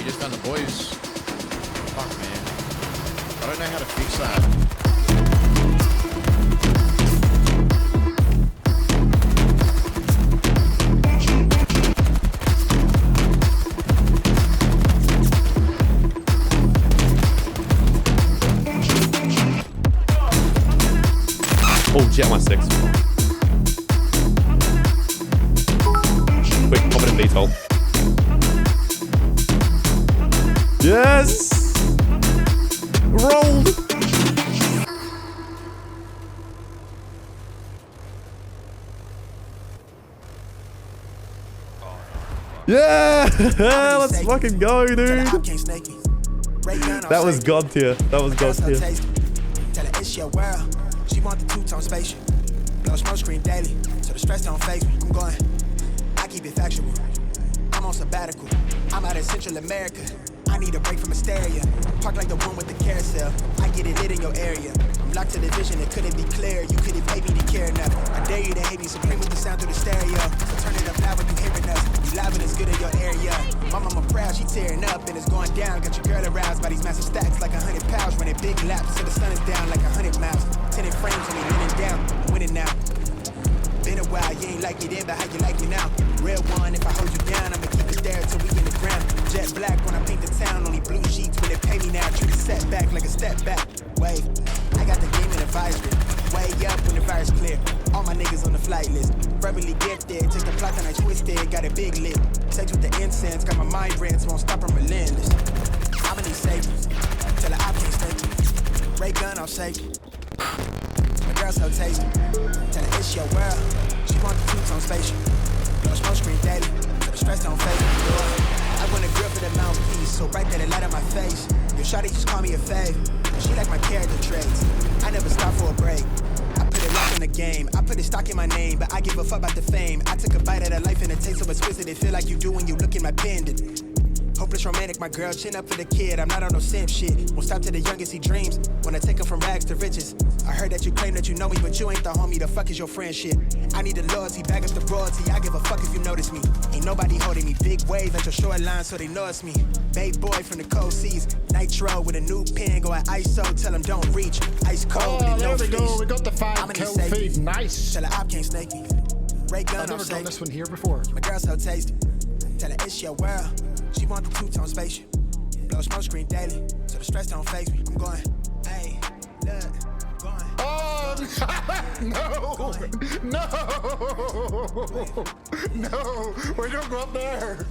you just done the boys. Fuck, man. I don't know how to fix that. Oh, jet my six. Quick, pop it in VTOL. Yes! Rolled! Yeah! Let's fucking go, dude! That was God tier. That was God tier. Tell her it's your world. She want the two-tone spaceship. Blow smoke screen daily, so the stress don't phase me. I'm going, I keep it factual. I'm on sabbatical. I'm out in Central America. I need a break from hysteria. Park like the one with the carousel. I get it lit in your area. I'm locked to the vision, it couldn't be clear. You couldn't pay me to care enough. I dare you to hate me, supreme with the sound through the stereo. So turn it up loud when you hearing us. You live and it's good in your area. My mama proud, she tearing up and it's going down. Got your girl aroused by these massive stacks like 100 pounds. Running big laps till the sun is down like 100 miles. Tinted frames when we leaning down, winning now. Been a while, you ain't like me then, but how you like me now? Real one, if I hold you down, I'ma keep it there till we in the ground. Jet black when I paint the town, only blue sheets when they pay me now. Treat a setback like a step back. Wave, I got the game in advisory. Way up when the fire's clear. All my niggas on the flight list. Verbally gifted, take the plot and I twist it. Got a big lip. Sex with the incense, got my mind rents, won't stop, I'm relentless. I'ma need savings, tell her I can't stake it. Ray gun, I'll shake it. My girl so tasty. Tell her it's your world. She want the two-tone spaceship. Blow smoke screen daily, so the stress don't fade. I want a grip for the mouthpiece, so bright that it light up my face. Your shawty just call me a fave. She like my character traits. I never stop for a break. I put it lock in the game. I put it stock in my name, but I give a fuck about the fame. I took a bite of that life and it tastes so exquisite. It feel like you do when you look in my pendant. Hopeless romantic, my girl, chin up for the kid. I'm not on no simp shit. Won't stop to the youngest he dreams. When I take him from rags to riches. I heard that you claim that you know me, but you ain't the homie. The fuck is your friendship? I need the loyalty, back up the royalty. I give a fuck if you notice me. Ain't nobody holding me. Big wave at your shoreline, so they know it's me. Babe boy from the cold seas. Nitro with a new pen, going ISO. Tell him don't reach. Ice cold with no there we fleece. go. We got the 5 kill feed. Nice. Tell her I can't snake me. Ray gun, I've never done this one here before. My girl so tasty. Tell her it's your world. She want the two-tone spaceship. Blow smoke screen daily, so the stress don't phase me. I'm going, hey, look, going. Oh, no, no, we don't go up there.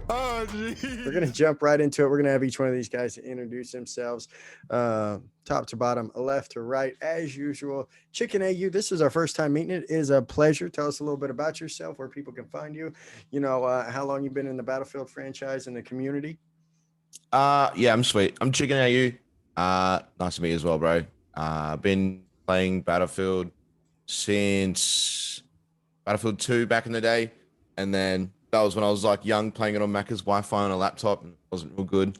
Oh, geez. We're going to jump right into it. We're going to have each one of these guys introduce themselves, top to bottom, left to right, as usual. ChikenAU, this is our first time meeting. It is a pleasure. Tell us a little bit about yourself, where people can find you. You know, how long you've been in the Battlefield franchise and the community. Yeah, I'm sweet. I'm ChikenAU. Nice to meet you as well, bro. Been playing Battlefield since Battlefield 2 back in the day, and then that was when I was like young, playing it on Macca's Wi-Fi on a laptop, and it wasn't real good.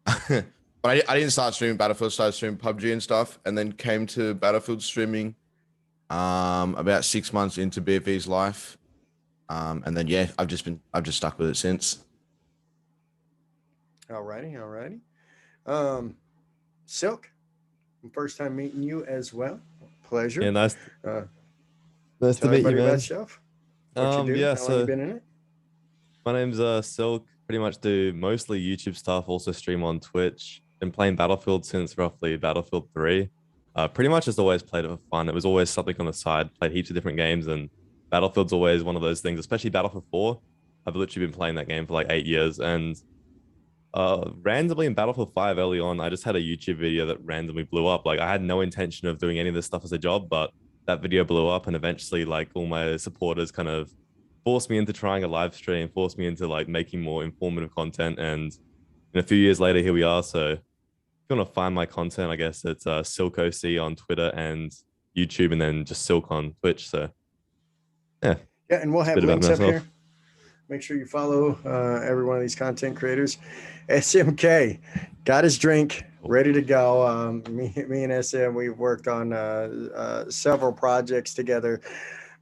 But I didn't start streaming Battlefield, started streaming PUBG and stuff, and then came to Battlefield streaming about 6 months into BFV's life. And then yeah, I've just stuck with it since. Alrighty. Silk, first time meeting you as well. Pleasure. Yeah, nice. Nice to Tell meet you, everybody about man. yourself. What you do, Yeah, how long so you been in it? my name's Silk. Pretty much do mostly YouTube stuff, also stream on Twitch. Been playing Battlefield since roughly Battlefield 3. Pretty much just always played it for fun. It was always something on the side, played heaps of different games, and Battlefield's always one of those things, especially Battlefield 4. I've literally been playing that game for like 8 years, and randomly in Battlefield 5 early on, I just had a YouTube video that randomly blew up. Like, I had no intention of doing any of this stuff as a job, but that video blew up, and eventually like all my supporters kind of forced me into trying a live stream, forced me into like making more informative content, and a few years later, here we are. So if you want to find my content, I guess it's SilkOC on Twitter and YouTube, and then just Silk on Twitch. So yeah, and we'll have links up here. Make sure you follow every one of these content creators. SMK got his drink ready to go. Me and SM, we've worked on several projects together.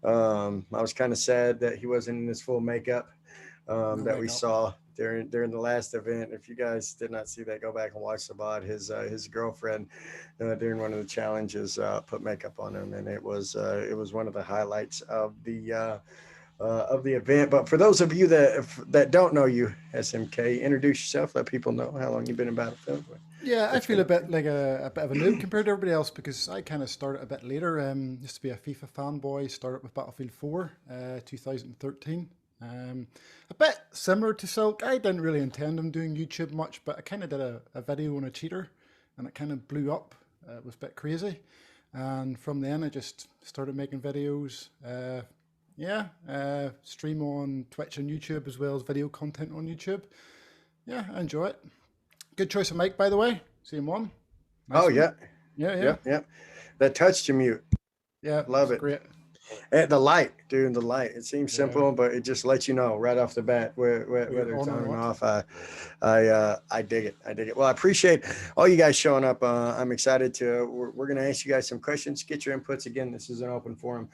I was kind of sad that he wasn't in his full makeup, that we saw during the last event. If you guys did not see that, go back and watch the VOD. His girlfriend during one of the challenges put makeup on him, and it was one of the highlights of the event. But for those of you that don't know you, SMK, introduce yourself. Let people know how long you've been in Battlefield. Yeah, I feel a bit like a bit of a noob compared to everybody else because I kind of started a bit later. Used to be a FIFA fanboy. Started with Battlefield 4, 2013. A bit similar to Silk. I didn't really intend on doing YouTube much, but I kind of did a video on a cheater, and it kind of blew up. It was a bit crazy, and from then I just started making videos. Stream on Twitch and YouTube as well as video content on YouTube. Yeah, I enjoy it. Good choice of mic, by the way. CM1. Nice one. Yeah. That touch to mute. Yeah, love it. Great. And the light, dude. The light. It seems simple, but it just lets you know right off the bat whether it's on or off. I dig it. I dig it. Well, I appreciate all you guys showing up. I'm excited to. We're gonna ask you guys some questions. Get your inputs. Again, this is an open forum.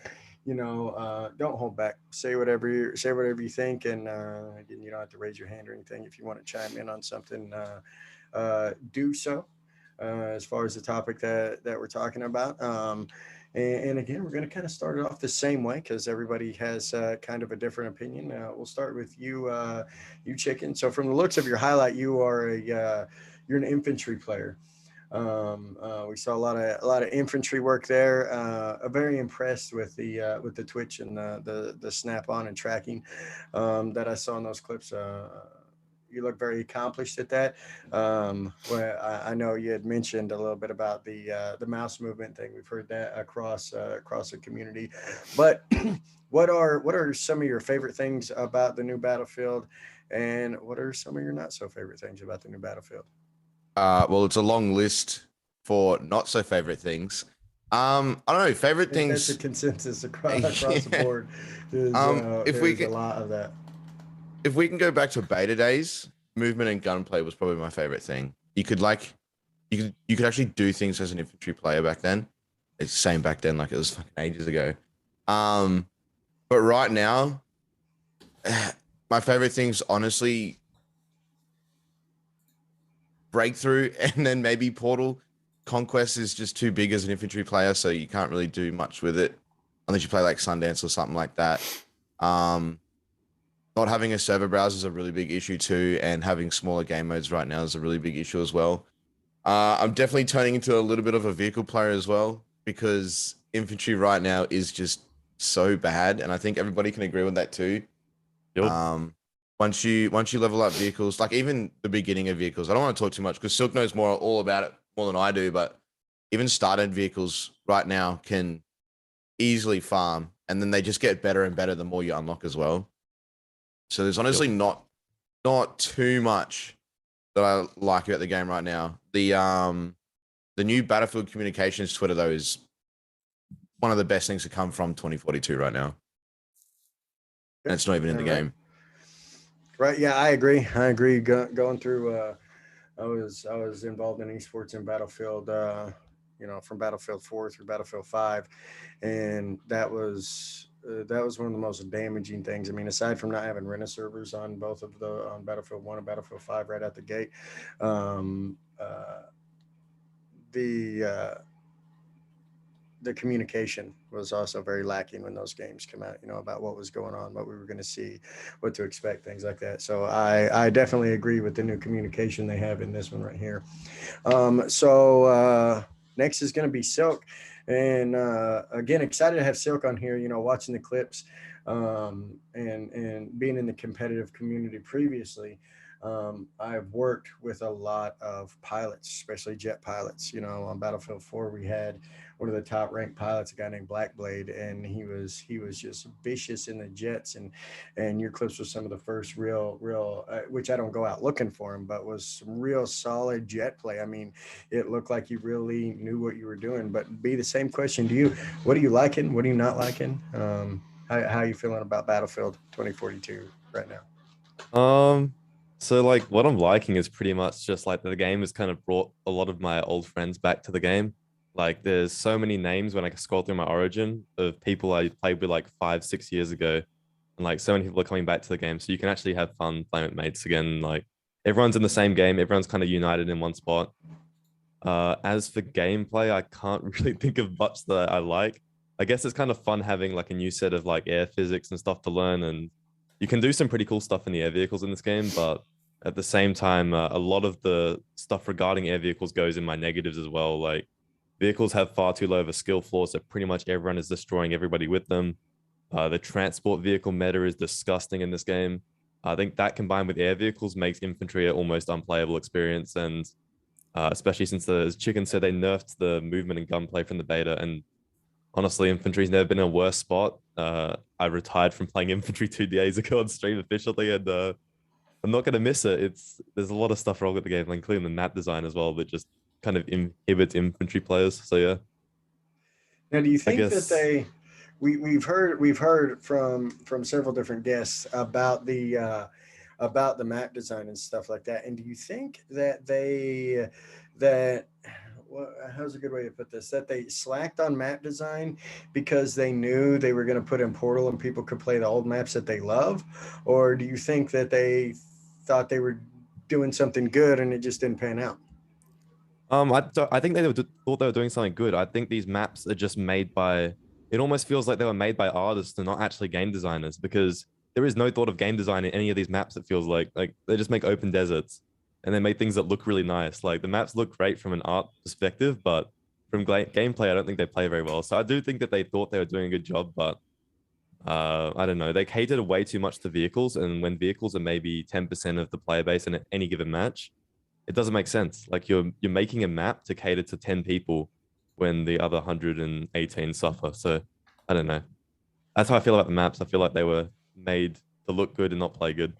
Don't hold back. Say whatever you think, and again, you don't have to raise your hand or anything. If you want to chime in on something, do so. As far as the topic that we're talking about, and again, we're going to kind of start it off the same way because everybody has kind of a different opinion. We'll start with you, Chicken. So from the looks of your highlight, you're an infantry player. We saw a lot of infantry work there. Very impressed with the twitch and the snap on and tracking that I saw in those clips. You look very accomplished at that. I know you had mentioned a little bit about the mouse movement thing. We've heard that across the community. But what are some of your favorite things about the new Battlefield, and what are some of your not so favorite things about the new Battlefield? Well, it's a long list for not so favorite things. I don't know, favorite things. That's a consensus across the board. There's a lot of that. If we can go back to beta days, movement and gunplay was probably my favorite thing. You could actually do things as an infantry player back then. It's the same back then, like it was fucking ages ago. But right now, my favorite things, honestly, Breakthrough and then maybe Portal. Conquest is just too big as an infantry player, so you can't really do much with it unless you play like Sundance or something like that. Not having a server browser is a really big issue too, and having smaller game modes right now is a really big issue as well. I'm definitely turning into a little bit of a vehicle player as well, because infantry right now is just so bad, and I think everybody can agree with that too. Yep. Once you level up vehicles, like even the beginning of vehicles, I don't want to talk too much because Silk knows all about it more than I do, but even started vehicles right now can easily farm, and then they just get better and better the more you unlock as well. So there's honestly not too much that I like about the game right now. The new Battlefield communications Twitter though is one of the best things to come from 2042 right now. And it's not even in the game. Right. Yeah, I agree. Going through, I was involved in esports in Battlefield, from Battlefield 4 through Battlefield 5, and that was one of the most damaging things. I mean, aside from not having Rena servers on on Battlefield 1 and Battlefield 5 right out the gate, the communication was also very lacking when those games come out, about what was going on, what we were going to see, what to expect, things like that. So I definitely agree with the new communication they have in this one right here. Next is going to be Silk. And again, excited to have Silk on here, watching the clips and being in the competitive community previously. I've worked with a lot of pilots, especially jet pilots. On Battlefield 4, we had one of the top ranked pilots, a guy named Blackblade, and he was just vicious in the jets. And your clips were some of the first real, which I don't go out looking for him, but was some real solid jet play. I mean, it looked like you really knew what you were doing. But be the same question to you: what are you liking? What are you not liking? How are you feeling about Battlefield 2042 right now? So like what I'm liking is pretty much just like the game has kind of brought a lot of my old friends back to the game. Like there's so many names when I scroll through my Origin of people I played with like 5-6 years ago and like so many people are coming back to the game, so you can actually have fun playing with mates again. Like everyone's in the same game, everyone's kind of united in one spot. As for gameplay, I can't really think of much that I like. I guess it's kind of fun having like a new set of like air physics and stuff to learn, and you can do some pretty cool stuff in the air vehicles in this game. But at the same time, a lot of the stuff regarding air vehicles goes in my negatives as well. Like vehicles have far too low of a skill floor, so pretty much everyone is destroying everybody with them. The transport vehicle meta is disgusting in this game. I think that combined with air vehicles makes infantry an almost unplayable experience, and especially since, as Chicken said, they nerfed the movement and gunplay from the beta. And honestly, infantry's never been in a worse spot. I retired from playing infantry 2 days ago on stream officially, and I'm not going to miss it. There's a lot of stuff wrong with the game, including the map design as well, that just kind of inhibits infantry players. So yeah. Now, do you think that we've heard from several different guests about the map design and stuff like that, and do you think that how's a good way to put this, that they slacked on map design because they knew they were going to put in Portal and people could play the old maps that they love, or do you think that they thought they were doing something good and it just didn't pan out? I think thought they were doing something good. I think these maps are just made by, it almost feels like they were made by artists and not actually game designers, because there is no thought of game design in any of these maps. It feels like they just make open deserts and they make things that look really nice. Like the maps look great from an art perspective, but from gameplay, I don't think they play very well. So I do think that they thought they were doing a good job, but I don't know. They catered way too much to vehicles, and when vehicles are maybe 10% of the player base in any given match, it doesn't make sense. Like you're making a map to cater to 10 people when the other 118 suffer. So I don't know. That's how I feel about the maps. I feel like they were made to look good and not play good.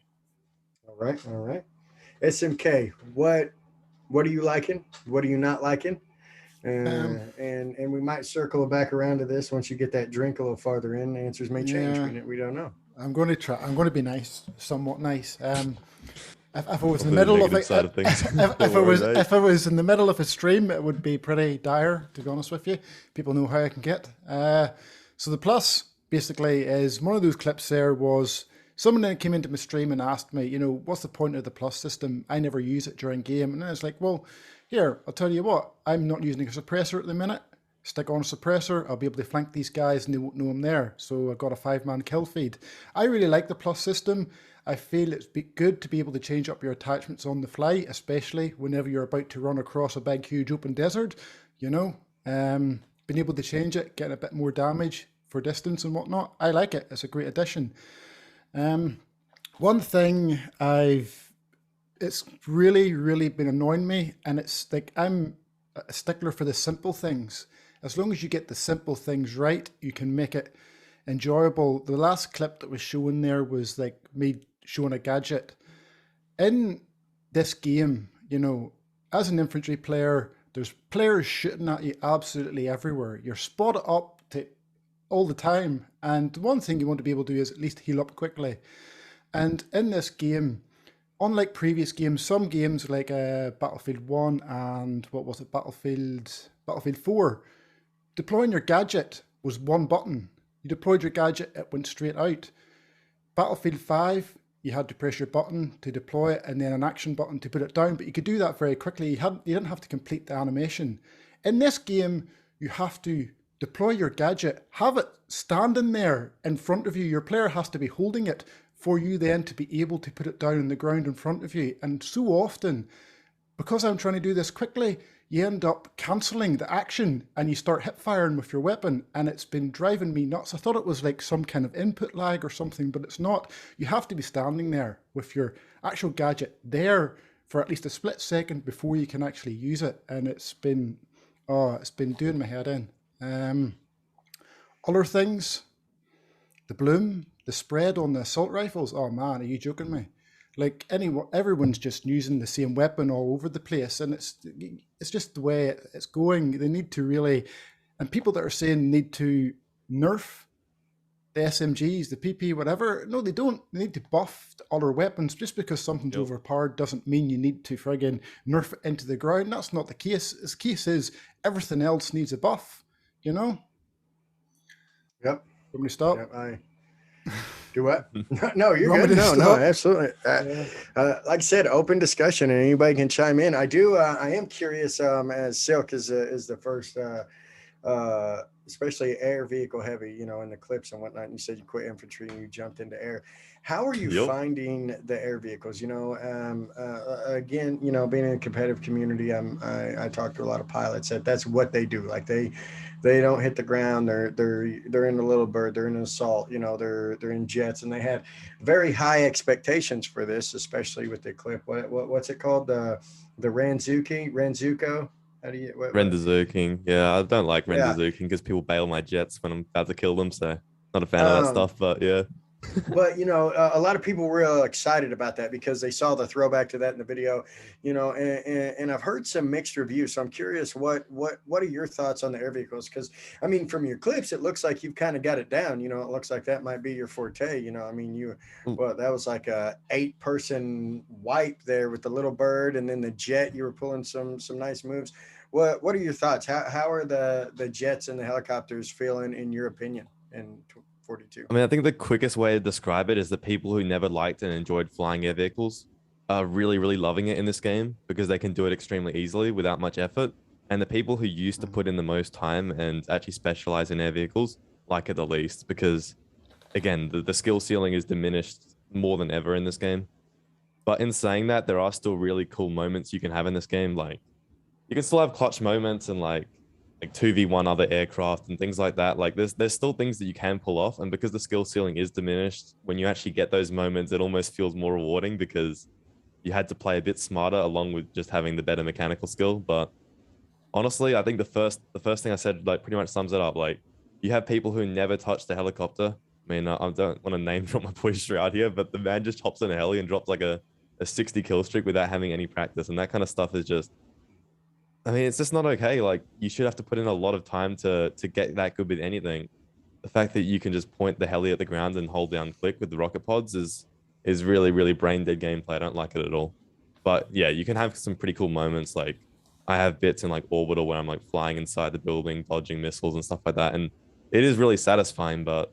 All right. SMK, what are you liking? What are you not liking? And we might circle back around to this once you get that drink a little farther in. The answers may change. We don't know. I'm going to be nice, somewhat nice. If I was in the middle of if I was in the middle of a stream, it would be pretty dire, to be honest with you. People know how I can get. So the plus basically is one of those clips. There was someone that came into my stream and asked me, what's the point of the plus system? I never use it during game. And then it's like, well, here, I'll tell you what, I'm not using a suppressor at the minute. Stick on a suppressor, I'll be able to flank these guys and they won't know I'm there. So I've got a 5-man kill feed. I really like the plus system. I feel it's good to be able to change up your attachments on the fly, especially whenever you're about to run across a big, huge open desert. Being able to change it, getting a bit more damage for distance and whatnot. I like it. It's a great addition. One thing it's really, really been annoying me, and it's like I'm a stickler for the simple things. As long as you get the simple things right, you can make it enjoyable. The last clip that was shown there was like me showing a gadget. In this game, as an infantry player, there's players shooting at you absolutely everywhere. You're spotted up all the time. And one thing you want to be able to do is at least heal up quickly. And in this game, unlike previous games, some games like Battlefield 1 and Battlefield 4, deploying your gadget was one button. You deployed your gadget, it went straight out. Battlefield 5, you had to press your button to deploy it and then an action button to put it down, but you could do that very quickly. You didn't have to complete the animation. In this game, you have to deploy your gadget, have it standing there in front of you. Your player has to be holding it for you then to be able to put it down on the ground in front of you. And so often, because I'm trying to do this quickly, you end up cancelling the action and you start hip firing with your weapon, and it's been driving me nuts. I thought it was like some kind of input lag or something, but it's not. You have to be standing there with your actual gadget there for at least a split second before you can actually use it, and it's been doing my head in. Other things, the bloom, the spread on the assault rifles. Oh man, are you joking me? Like everyone's just using the same weapon all over the place, and it's just the way it's going. They need to really, and people that are saying need to nerf the SMGs, the PP, whatever. No, they don't. They need to buff the other weapons. Just because something's overpowered doesn't mean you need to friggin' nerf it into the ground. That's not the case. The case is everything else needs a buff. Yep. Want me to stop? Yep. Do what? No, you're You want good. me to No, stop? absolutely. Like I said, open discussion, and anybody can chime in. I do. I am curious. As Silk is the first, especially air vehicle heavy, in the clips and whatnot. And you said you quit infantry and you jumped into air. How are you Yep. finding the air vehicles? Again, being in a competitive community, I talk to a lot of pilots that's what they do. Like they don't hit the ground. They're in a little bird. They're in an assault. They're in jets, and they had very high expectations for this, especially with the clip. What's it called? The Ranzuko. How do you? Render Zerking. Yeah, I don't like Render Yeah. Zerking because people bail my jets when I'm about to kill them. So not a fan of that Um, stuff. But yeah. But a lot of people were excited about that because they saw the throwback to that in the video, and I've heard some mixed reviews. So I'm curious, what are your thoughts on the air vehicles? Because I mean, from your clips, it looks like you've kind of got it down. It looks like that might be your forte. That was like a 8-person wipe there with the little bird, and then the jet. You were pulling some nice moves. What are your thoughts? How are the jets and the helicopters feeling in your opinion? And 42. I mean, I think the quickest way to describe it is that people who never liked and enjoyed flying air vehicles are really, really loving it in this game because they can do it extremely easily without much effort. And the people who used to put in the most time and actually specialize in air vehicles like it the least because, again, the skill ceiling is diminished more than ever in this game. But in saying that, there are still really cool moments you can have in this game. Like, you can still have clutch moments and like 2v1 other aircraft and things like that. Like there's still things that you can pull off, and because the skill ceiling is diminished, when you actually get those moments, it almost feels more rewarding because you had to play a bit smarter along with just having the better mechanical skill. But honestly, I think the first thing I said like pretty much sums it up. Like, you have people who never touched the helicopter. I mean, I don't want to name drop my boy Stroud here, but the man just hops in a heli and drops like a 60 kill streak without having any practice, and that kind of stuff is just, I mean, it's just not okay. Like, you should have to put in a lot of time to get that good with anything. The fact that you can just point the heli at the ground and hold down click with the rocket pods is really, really brain dead gameplay. I don't like it at all. But yeah, you can have some pretty cool moments. Like, I have bits in like orbital where I'm like flying inside the building, dodging missiles and stuff like that, and it is really satisfying. But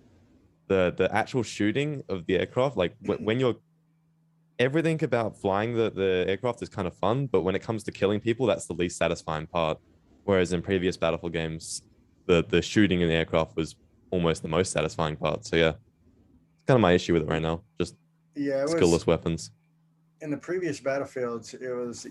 the actual shooting of the aircraft, like when you're, everything about flying the aircraft is kind of fun, but when it comes to killing people, that's the least satisfying part. Whereas in previous Battlefield games, the shooting in the aircraft was almost the most satisfying part. So yeah, it's kind of my issue with it right now. Just Yeah, it skillless was weapons. in the previous Battlefields. It was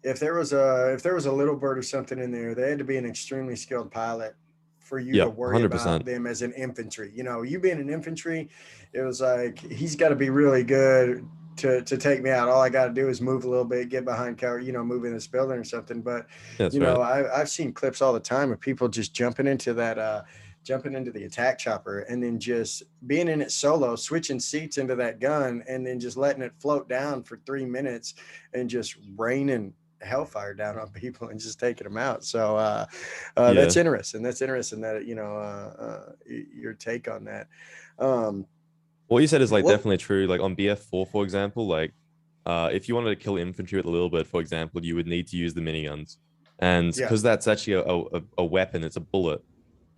if there was a little bird or something in there, they had to be an extremely skilled pilot for you Yeah, to worry about 100%. them as an infantry. You being an infantry, it was like he's got to be really good to take me out. All I got to do is move a little bit, get behind cover, move in this building or something. But That's right. I've seen clips all the time of people just jumping into the attack chopper and then just being in it solo, switching seats into that gun, and then just letting it float down for 3 minutes and just raining hellfire down on people and just taking them out. So that's interesting. That's interesting that your take on that. What you said is like definitely true. Like on BF4, for example, like if you wanted to kill infantry with a little bit, for example, you would need to use the miniguns, and because that's actually a weapon, it's a bullet.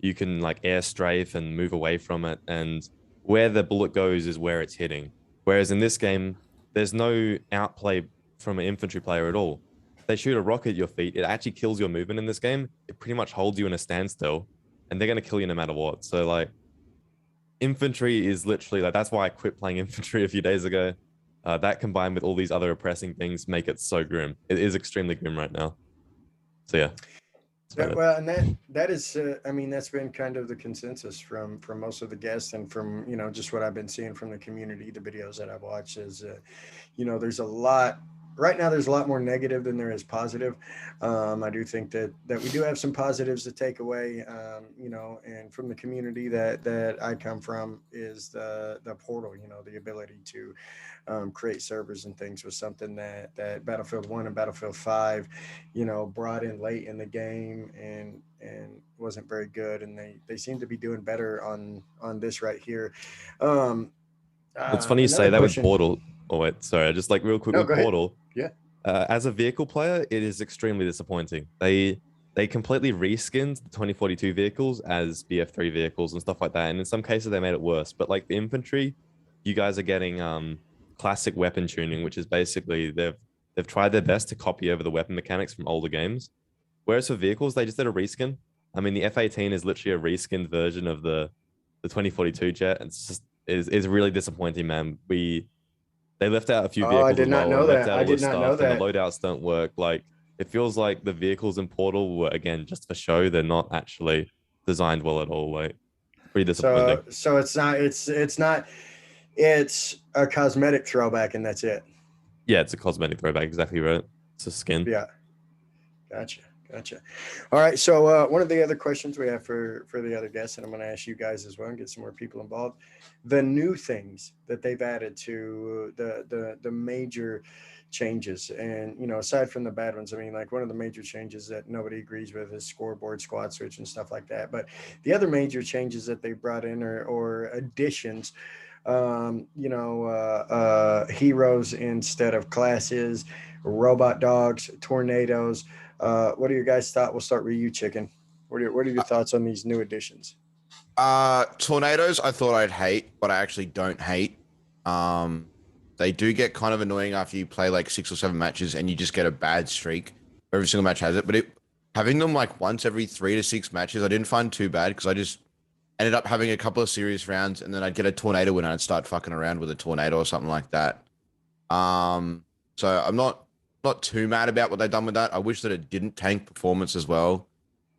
You can like air strafe and move away from it, and where the bullet goes is where it's hitting. Whereas in this game, there's no outplay from an infantry player at all. They shoot a rocket at your feet, it actually kills your movement in this game. It pretty much holds you in a standstill, and they're going to kill you no matter what. So like, infantry is literally like, that's why I quit playing infantry a few days ago. That combined with all these other oppressing things make it so grim. It is extremely grim right now. So yeah. Well, and that is, I mean, that's been kind of the consensus from most of the guests and from, just what I've been seeing from the community, the videos that I've watched is, there's a lot. Right now, there's a lot more negative than there is positive. I do think that we do have some positives to take away, and from the community that I come from is the portal, the ability to create servers and things was something that Battlefield 1 and Battlefield 5, brought in late in the game and wasn't very good. And they seem to be doing better on this right here. It's funny you say that with Portal. Oh wait, sorry, just like real quick with Portal. Yeah. As a vehicle player, it is extremely disappointing. They they completely reskinned the 2042 vehicles as BF3 vehicles and stuff like that. And in some cases, they made it worse. But like the infantry, you guys are getting classic weapon tuning, which is basically they've tried their best to copy over the weapon mechanics from older games. Whereas for vehicles, they just did a reskin. I mean, the F-18 is literally a reskinned version of the 2042 jet. It's just is really disappointing, man. They left out a few Oh, I vehicles did as not well know and left that. out I all the did not know stuff, and the that. loadouts don't work. Like it feels like the vehicles in Portal were again just for show. They're not actually designed well at all. Like pretty disappointing. So it's not. It's not. It's a cosmetic throwback, and that's it. Yeah, it's a cosmetic throwback. Exactly right. It's a skin. Yeah. Gotcha. All right. So one of the other questions we have for the other guests, and I'm going to ask you guys as well and get some more people involved. The new things that they've added to the major changes, and aside from the bad ones, I mean, like one of the major changes that nobody agrees with is scoreboard, squad switch, and stuff like that. But the other major changes that they brought in or additions, heroes instead of classes, robot dogs, tornadoes. What are your guys' thoughts? We'll start with you, Chicken. What are your thoughts on these new additions? Tornadoes, I thought I'd hate, but I actually don't hate. They do get kind of annoying after you play like 6 or 7 matches and you just get a bad streak. Every single match has it, but having them like once every 3 to 6 matches, I didn't find too bad because I just ended up having a couple of serious rounds and then I'd get a tornado win and I'd start fucking around with a tornado or something like that. So I'm not too mad about what they've done with that. I wish that it didn't tank performance as well.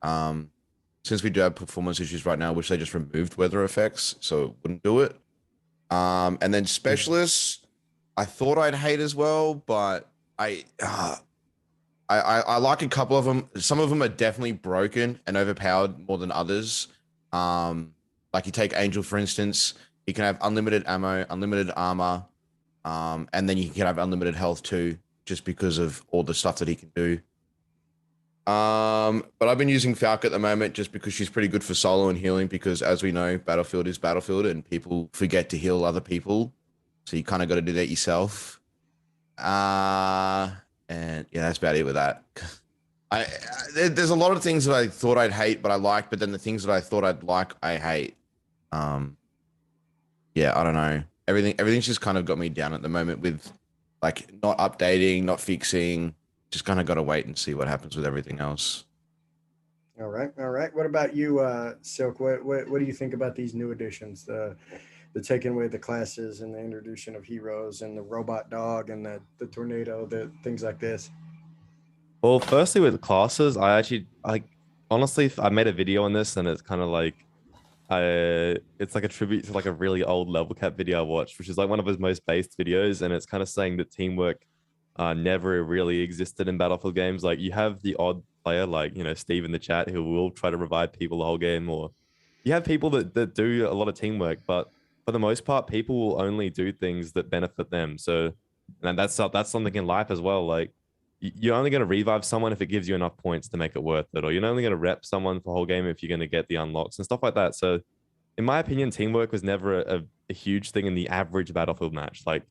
Since we do have performance issues right now, I wish they just removed weather effects so it wouldn't do it. And then specialists, I thought I'd hate as well, but I like a couple of them. Some of them are definitely broken and overpowered more than others. Like you take Angel, for instance, he can have unlimited ammo, unlimited armor, and then you can have unlimited health too, just because of all the stuff that he can do. But I've been using Falk at the moment just because she's pretty good for solo and healing because as we know, Battlefield is Battlefield and people forget to heal other people. So you kind of got to do that yourself. And yeah, that's about it with that. There's a lot of things that I thought I'd hate, but I like, but then the things that I thought I'd like, I hate. Yeah, I don't know. Everything's just kind of got me down at the moment with like not updating, not fixing. Just kind of got to wait and see what happens with everything else. All right. What about you, Silk? What do you think about these new additions? The taking away the classes and the introduction of heroes and the robot dog and the tornado, the things like this. Well, firstly with classes, honestly, I made a video on this and it's kind of like it's like a tribute to like a really old level cap video I watched, which is like one of his most based videos, and it's kind of saying that teamwork never really existed in Battlefield games. Like you have the odd player like Steve in the chat who will try to revive people the whole game, or you have people that do a lot of teamwork, but for the most part people will only do things that benefit them. So and that's something in life as well. Like you're only going to revive someone if it gives you enough points to make it worth it, or you're only going to rep someone for the whole game if you're going to get the unlocks and stuff like that. So in my opinion, teamwork was never a huge thing in the average Battlefield match. Like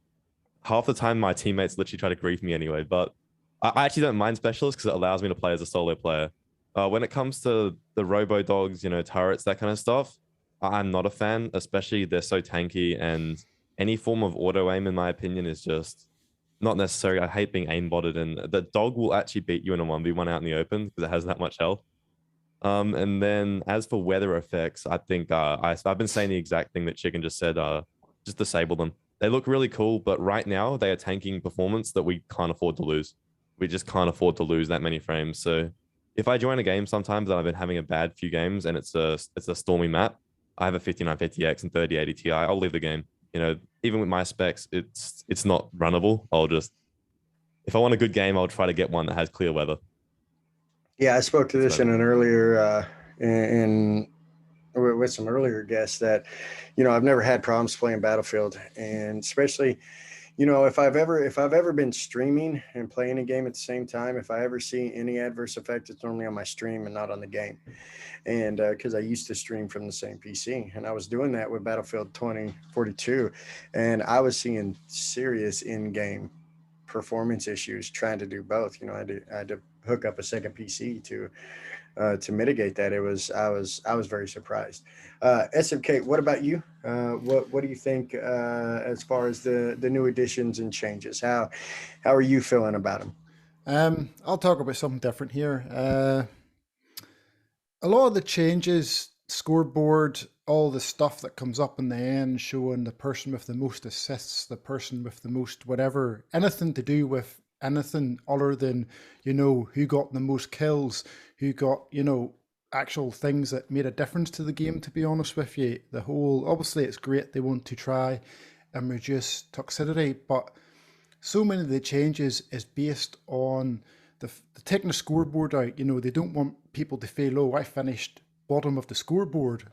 half the time my teammates literally try to grief me anyway, but I actually don't mind specialists because it allows me to play as a solo player. When it comes to the robo dogs, turrets, that kind of stuff, I'm not a fan, especially they're so tanky, and any form of auto aim in my opinion is just not necessary. I hate being aimbotted, and the dog will actually beat you in a 1v1 out in the open because it has that much health. And then as for weather effects, I think I've been saying the exact thing that Chicken just said, just disable them. They look really cool, but right now they are tanking performance that we can't afford to lose. We just can't afford to lose that many frames. So if I join a game sometimes and I've been having a bad few games and it's a stormy map, I have a 5950X and 3080 Ti, I'll leave the game. Even with my specs, it's not runnable. If I want a good game, I'll try to get one that has clear weather. Yeah, I spoke to this in an earlier with some earlier guests that, I've never had problems playing Battlefield, and especially, if I've ever been streaming and playing a game at the same time, if I ever see any adverse effect, it's normally on my stream and not on the game. And because I used to stream from the same PC, and I was doing that with Battlefield 2042, and I was seeing serious in-game performance issues trying to do both. I had to hook up a second PC to mitigate that. I was very surprised. SMK, what about you? What do you think as far as the new additions and changes? How are you feeling about them? I'll talk about something different here. A lot of the changes, scoreboard, all the stuff that comes up in the end, showing the person with the most assists, the person with the most whatever, anything to do with anything other than, who got the most kills, who got, actual things that made a difference to the game, to be honest with you. The whole, obviously it's great they want to try and reduce toxicity, but so many of the changes is based on the taking the scoreboard out. They don't want people to feel, oh, I finished bottom of the scoreboard,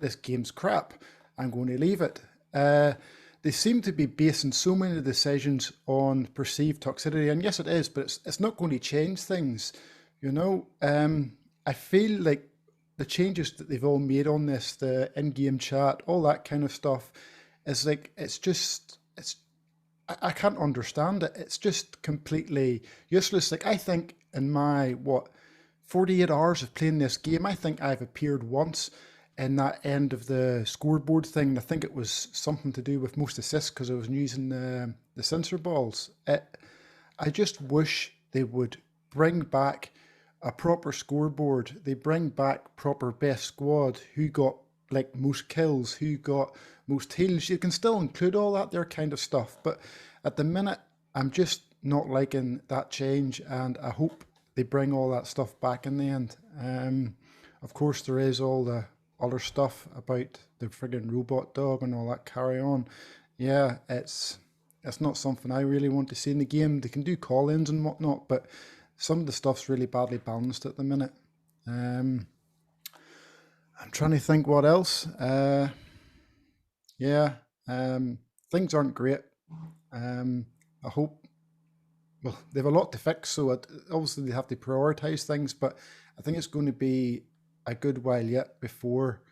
this game's crap, I'm going to leave it. They seem to be basing so many decisions on perceived toxicity, and yes it is, but it's not going to change things. I feel like the changes that they've all made on this, the in-game chat, all that kind of stuff, is like, I can't understand it. It's just completely useless. Like, I think in my, 48 hours of playing this game, I think I've appeared once in that end of the scoreboard thing. I think it was something to do with most assists because I was using the sensor balls. I just wish they would bring back a proper scoreboard. They bring back proper best squad, who got like most kills, who got most heals. You can still include all that there kind of stuff, but at the minute I'm just not liking that change, and I hope they bring all that stuff back in the end. Of course there is all the other stuff about the friggin' robot dog and all that carry on. Yeah, it's not something I really want to see in the game. They can do call-ins and whatnot, but some of the stuff's really badly balanced at the minute. I'm trying to think what else. Things aren't great. I hope, they have a lot to fix, so obviously they have to prioritize things, but I think it's going to be a good while yet before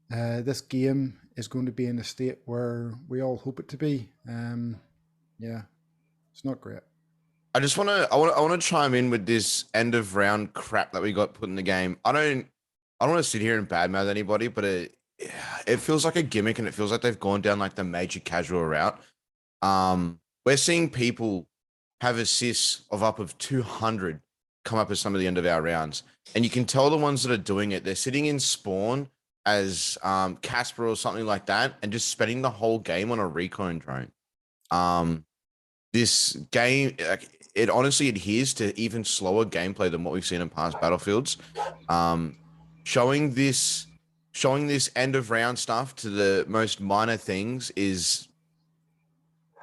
this game is going to be in a state where we all hope it to be. It's not great. I want to chime in with this end of round crap that we got put in the game. I don't want to sit here and badmouth anybody, but it feels like a gimmick, and it feels like they've gone down like the major casual route. We're seeing people have assists of up of 200 come up at some of the end of our rounds, and you can tell the ones that are doing it, they're sitting in spawn as Casper or something like that, and just spending the whole game on a recon drone. This game, it honestly adheres to even slower gameplay than what we've seen in past Battlefields. Showing this end of round stuff to the most minor things is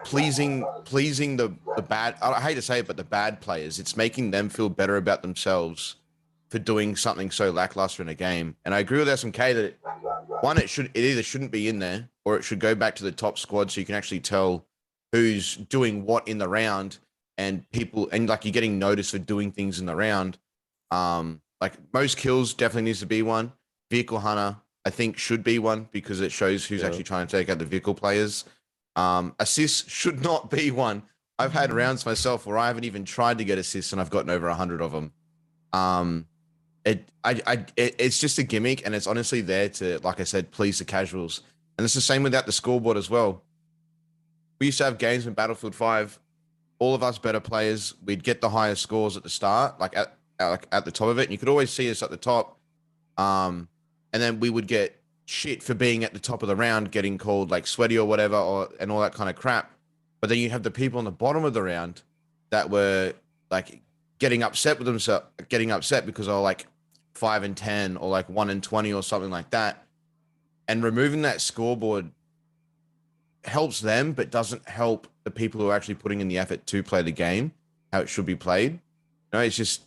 pleasing the bad, I hate to say it, but the bad players. It's making them feel better about themselves for doing something so lackluster in a game. And I agree with SMK that it either shouldn't be in there, or it should go back to the top squad so you can actually tell who's doing what in the round, and like you're getting noticed for doing things in the round. Like most kills definitely needs to be one. Vehicle hunter, I think, should be one because it shows who's actually trying to take out the vehicle players. Assists should not be one. I've had rounds myself where I haven't even tried to get assists and I've gotten over 100 of them. It's just a gimmick, and it's honestly there to, like I said, please the casuals. And it's the same without the scoreboard as well. We used to have games in Battlefield 5. All of us better players, we'd get the highest scores at the start, like at the top of it. And you could always see us at the top. And then we would get shit for being at the top of the round, getting called like sweaty or whatever, and all that kind of crap. But then you have the people on the bottom of the round that were like getting upset with themselves, because they're like 5 and 10 or like 1 and 20 or something like that. And removing that scoreboard helps them, but doesn't help the people who are actually putting in the effort to play the game how it should be played. It's just,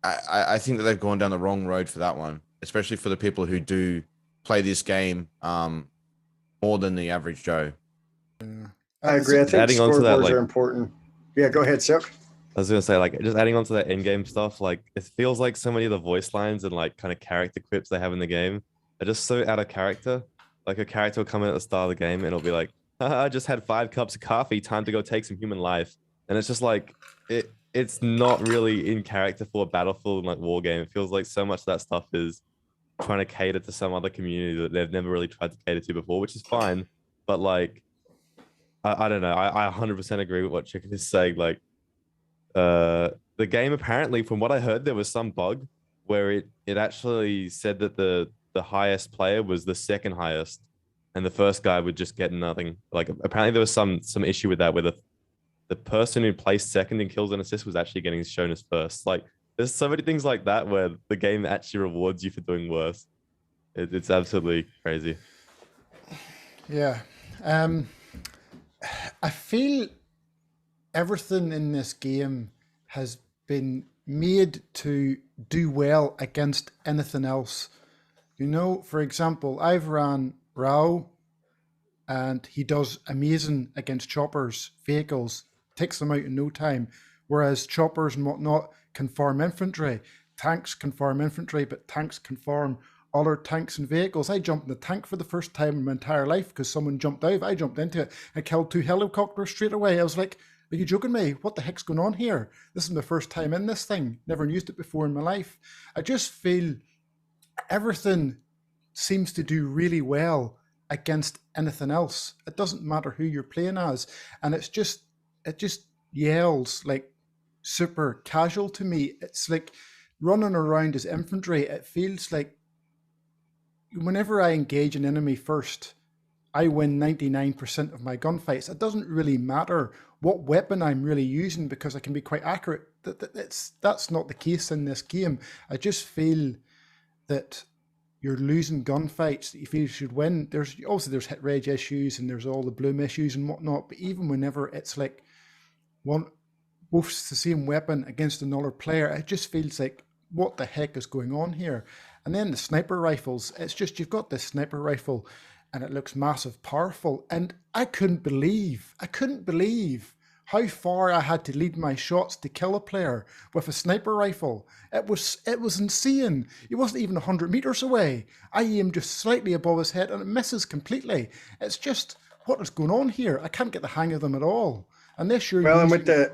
I think that they've gone down the wrong road for that one, especially for the people who do play this game more than the average Joe. I agree. I think scoreboards are important. Yeah, go ahead, Silk. I was gonna say, like, just adding on to that in-game stuff, like, it feels like so many of the voice lines and like kind of character quips they have in the game are just so out of character. Like, a character will come in at the start of the game and it'll be like, I just had 5 cups of coffee, time to go take some human life. And it's just like, it it's not really in character for a Battlefield like war game. It feels like so much of that stuff is trying to cater to some other community that they've never really tried to cater to before, which is fine. But like, I don't know. I 100% agree with what Chicken is saying. Like, the game apparently, from what I heard, there was some bug where it actually said that the highest player was the second highest, and the first guy would just get nothing. Like apparently there was some issue with that where the person who placed second in kills and assists was actually getting shown as first. Like there's so many things like that where the game actually rewards you for doing worse. It's absolutely crazy. Yeah. I feel everything in this game has been made to do well against anything else. You know, for example, I've ran Rao and he does amazing against choppers, vehicles, takes them out in no time. Whereas choppers and whatnot can farm infantry. Tanks can farm infantry, but tanks can farm other tanks and vehicles. I jumped in the tank for the first time in my entire life because someone jumped out. I jumped into it. I killed 2 helicopters straight away. I was like, are you joking me? What the heck's going on here? This is my first time in this thing. Never used it before in my life. I just feel everything seems to do really well against anything else. It doesn't matter who you're playing as. And it just yells like super casual to me. It's like running around as infantry. It feels like whenever I engage an enemy first, I win 99% of my gunfights. It doesn't really matter what weapon I'm really using because I can be quite accurate. That's not the case in this game. I just feel that you're losing gunfights that you feel you should win. There's hit rage issues and there's all the bloom issues and whatnot. But even whenever it's like both the same weapon against another player, it just feels like what the heck is going on here? And then the sniper rifles. It's just you've got this sniper rifle and it looks massive, powerful. And I couldn't believe how far I had to lead my shots to kill a player with a sniper rifle. It was insane. He wasn't even 100 meters away. I aimed just slightly above his head and it misses completely. It's just, what is going on here? I can't get the hang of them at all. Unless you're and with the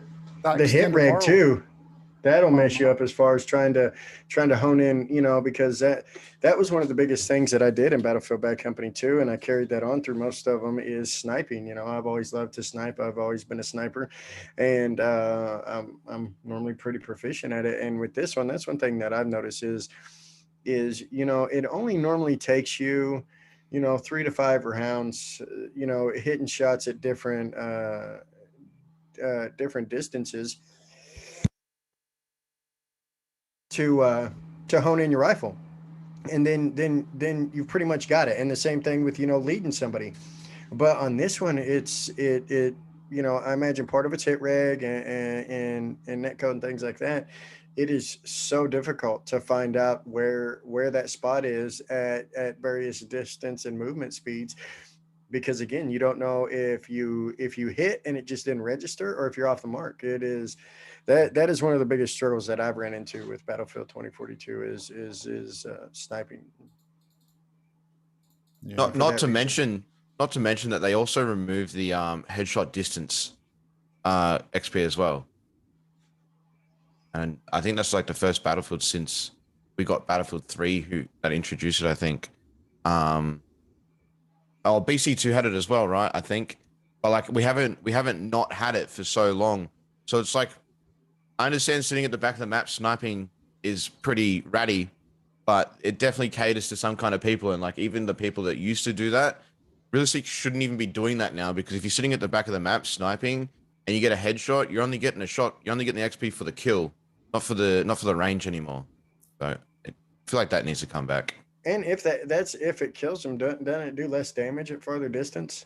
hit reg too, that'll mess you up as far as trying to hone in, because that was one of the biggest things that I did in Battlefield Bad Company 2, and I carried that on through most of them, is sniping. I've always loved to snipe. I've always been a sniper, and I'm normally pretty proficient at it. And with this one, that's one thing that I've noticed is it only normally takes you 3 to 5 rounds, hitting shots at different distances to hone in your rifle, and then you've pretty much got it. And the same thing with leading somebody. But on this one, I imagine part of it's hit reg and netcode and things like that. It is so difficult to find out where that spot is at various distance and movement speeds, because again, you don't know if you hit and it just didn't register, or if you're off the mark. It is that is one of the biggest struggles that I've ran into with Battlefield 2042 is sniping. Yeah. Not to mention that they also removed the headshot distance XP as well. And I think that's like the first Battlefield since we got Battlefield 3 that introduced it, I think. BC2 had it as well, right? I think. But like we haven't not had it for so long. So it's like, I understand sitting at the back of the map sniping is pretty ratty, but it definitely caters to some kind of people. And like even the people that used to do that realistically shouldn't even be doing that now, because if you're sitting at the back of the map sniping and you get a headshot, you're only getting a shot. You're only getting the XP for the kill, not for the range anymore. So I feel like that needs to come back. And if if it kills them, doesn't it do less damage at farther distance?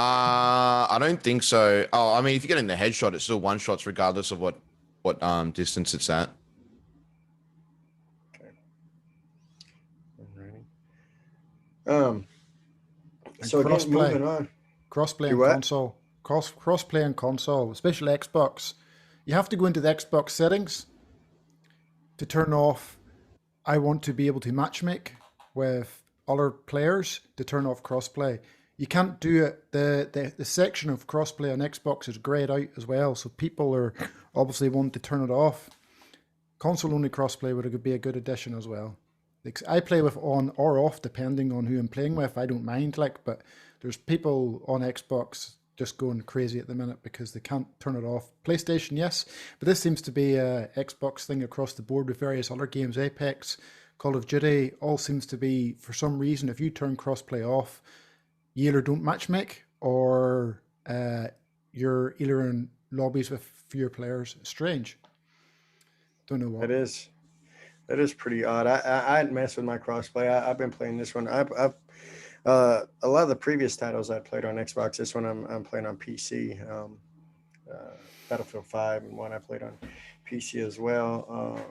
I don't think so. Oh, I mean, if you get in the headshot, it's still one shots regardless of what distance it's at. Okay. Alrighty. So again, moving on. Crossplay and console. Crossplay and console, especially Xbox. You have to go into the Xbox settings to turn off, I want to be able to matchmake with other players, to turn off crossplay. you can't do it. The section of crossplay on Xbox is grayed out as well, so people are obviously wanting to turn it off. Console only crossplay would be a good addition as well. Like, I play with on or off depending on who I'm playing with. I don't mind, like, but there's people on Xbox just going crazy at the minute because they can't turn it off. PlayStation, yes, but this seems to be a Xbox thing across the board with various other games. Apex, Call of Duty, all seems to be, for some reason, if you turn crossplay off, you either don't matchmake or you're either in lobbies with fewer players. Strange. Don't know what. That is pretty odd. I hadn't messed with my crossplay. I've been playing this one. I've a lot of the previous titles I played on Xbox. This one I'm playing on PC. Battlefield 5 and one I played on PC as well.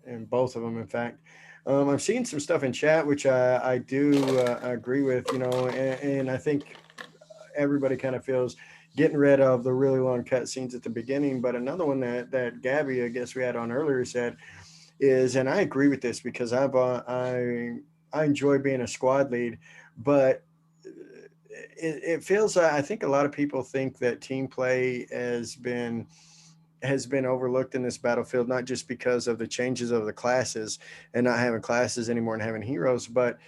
And both of them, in fact. I'm seeing some stuff in chat which I do agree with. And I think everybody kind of feels getting rid of the really long cutscenes at the beginning. But another one that Gabby, I guess we had on earlier, said is, and I agree with this because I enjoy being a squad lead, but it feels, I think a lot of people think that team play has been overlooked in this Battlefield, not just because of the changes of the classes and not having classes anymore and having heroes, but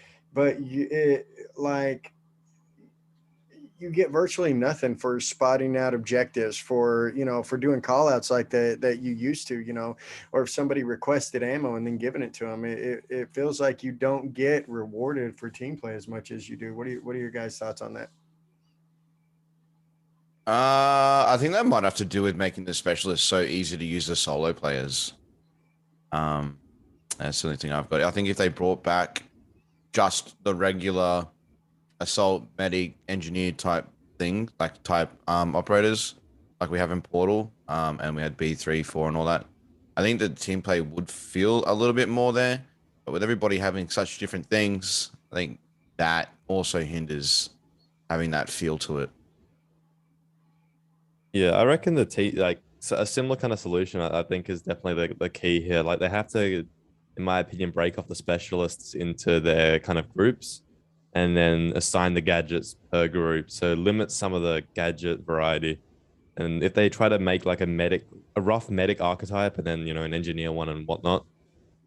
you get virtually nothing for spotting out objectives, for doing call outs like that you used to, or if somebody requested ammo and then giving it to them. It feels like you don't get rewarded for team play as much as you do. What are your guys' thoughts on that? I think that might have to do with making the specialists so easy to use as solo players. That's the only thing I've got. I think if they brought back just the regular assault, medic, engineer type thing, like operators, like we have in Portal, and we had B3, 4, and all that, I think the team play would feel a little bit more there. But with everybody having such different things, I think that also hinders having that feel to it. Yeah, I reckon a similar kind of solution, I think, is definitely the key here. Like, they have to, in my opinion, break off the specialists into their kind of groups and then assign the gadgets per group. So limit some of the gadget variety. And if they try to make like a rough medic archetype and then, an engineer one and whatnot,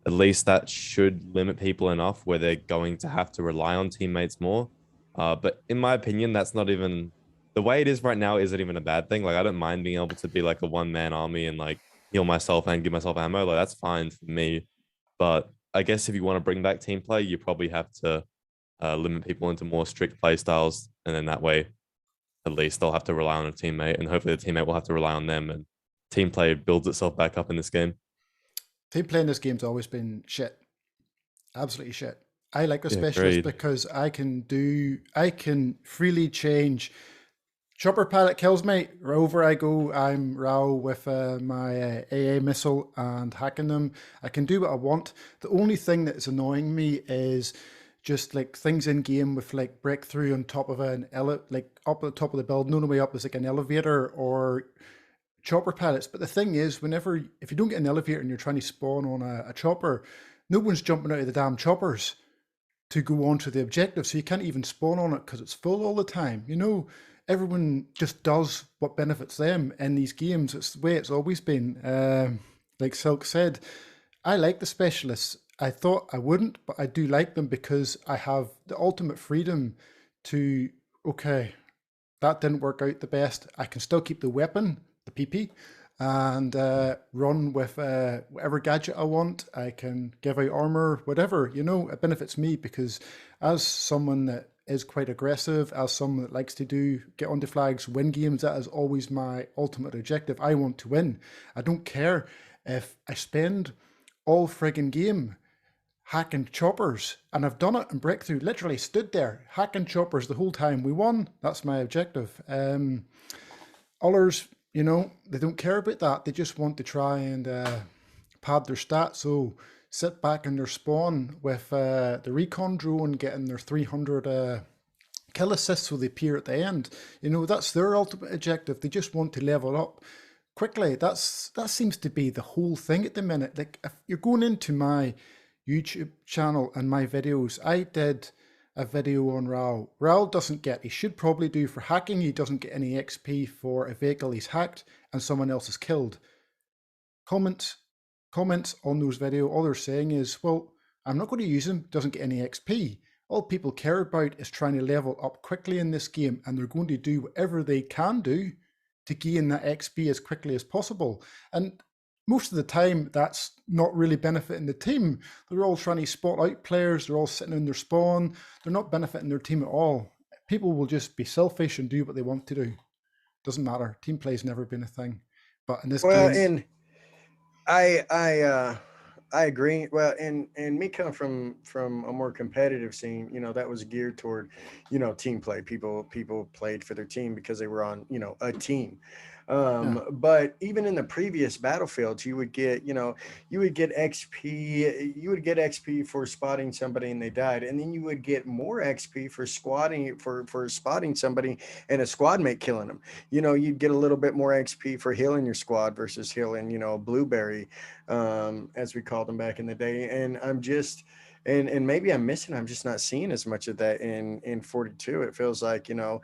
at least that should limit people enough where they're going to have to rely on teammates more. But in my opinion, that's not even, the way it is right now isn't even a bad thing. Like, I don't mind being able to be like a one-man army and like heal myself and give myself ammo. Like, that's fine for me. But I guess if you want to bring back team play, you probably have to limit people into more strict play styles, and then that way at least they'll have to rely on a teammate, and hopefully the teammate will have to rely on them, and team play builds itself back up in this game. Team play in this game's always been shit. Absolutely shit. I like the specialist because I can freely change. Chopper pilot kills me, over I go. I'm Rao with my AA missile and hacking them. I can do what I want. The only thing that's annoying me is just like things in game with like breakthrough on top of like up at the top of the building, on the way up is like an elevator or chopper pilots. But the thing is, if you don't get an elevator and you're trying to spawn on a chopper, no one's jumping out of the damn choppers to go on to the objective. So you can't even spawn on it because it's full all the time. Everyone just does what benefits them in these games. It's the way it's always been. Like Silk said, I like the specialists. I thought I wouldn't, but I do like them because I have the ultimate freedom to, okay, that didn't work out the best. I can still keep the weapon, the PP, and run with whatever gadget I want. I can give out armor, whatever, it benefits me because as someone that is quite aggressive, as someone that likes to get onto flags, win games, that is always my ultimate objective. I want to win. I don't care if I spend all friggin' game hacking choppers, and I've done it in Breakthrough, literally stood there hacking choppers the whole time. We won. That's my objective. Others, they don't care about that. They just want to try and pad their stats. So sit back in their spawn with the recon drone getting their 300 kill assists so they appear at the end. That's their ultimate objective. They just want to level up quickly. That seems to be the whole thing at the minute. Like, if you're going into my YouTube channel and my videos, I did a video on Raul. Raul doesn't get, he should probably do for hacking, he doesn't get any XP for a vehicle he's hacked and someone else is killed. Comments on those videos, all they're saying is, well, I'm not going to use him, doesn't get any XP. All people care about is trying to level up quickly in this game, and they're going to do whatever they can do to gain that XP as quickly as possible. And most of the time, that's not really benefiting the team. They're all trying to spot out players. They're all sitting in their spawn. They're not benefiting their team at all. People will just be selfish and do what they want to do. Doesn't matter. Team play's never been a thing. But in this Well, game, and I agree. Well, and me coming from a more competitive scene, you know, that was geared toward, you know, team play. People played for their team because they were on, you know, a team. But even in the previous battlefields, you would get, you know, you would get XP for spotting somebody and they died, and then you would get more XP for squatting for spotting somebody and a squad mate killing them. You know, you'd get a little bit more XP for healing your squad versus healing, you know, Blueberry, as we called them back in the day. And I'm just and maybe I'm missing, I'm just not seeing as much of that in 42. It feels like, you know,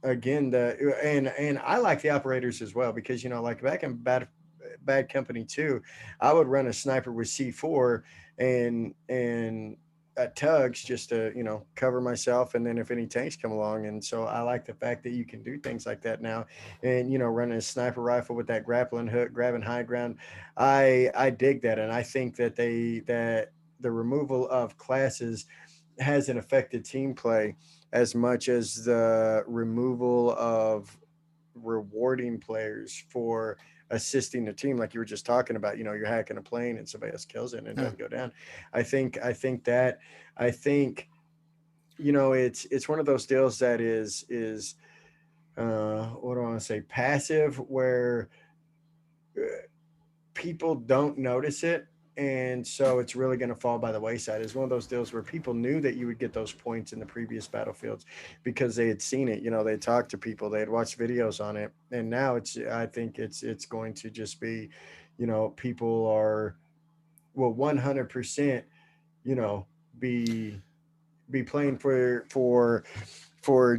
again, and I like the operators as well, because, you know, like back in Bad Company 2, I would run a sniper with C4 and at tugs just to, you know, cover myself, and then if any tanks come along. And so I like the fact that you can do things like that now, and, you know, running a sniper rifle with that grappling hook, grabbing high ground. I dig that, and I think that the removal of classes hasn't affected team play as much as the removal of rewarding players for assisting the team, like you were just talking about. You know, you're hacking a plane and somebody else kills it and it doesn't go down. I think, you know, it's one of those deals that is what do I want to say, passive, where people don't notice it, and so it's really going to fall by the wayside. It's one of those deals where people knew that you would get those points in the previous battlefields because they had seen it. You know, they talked to people, they had watched videos on it, and now I think it's going to just be, you know, people are, will 100%, you know, be playing for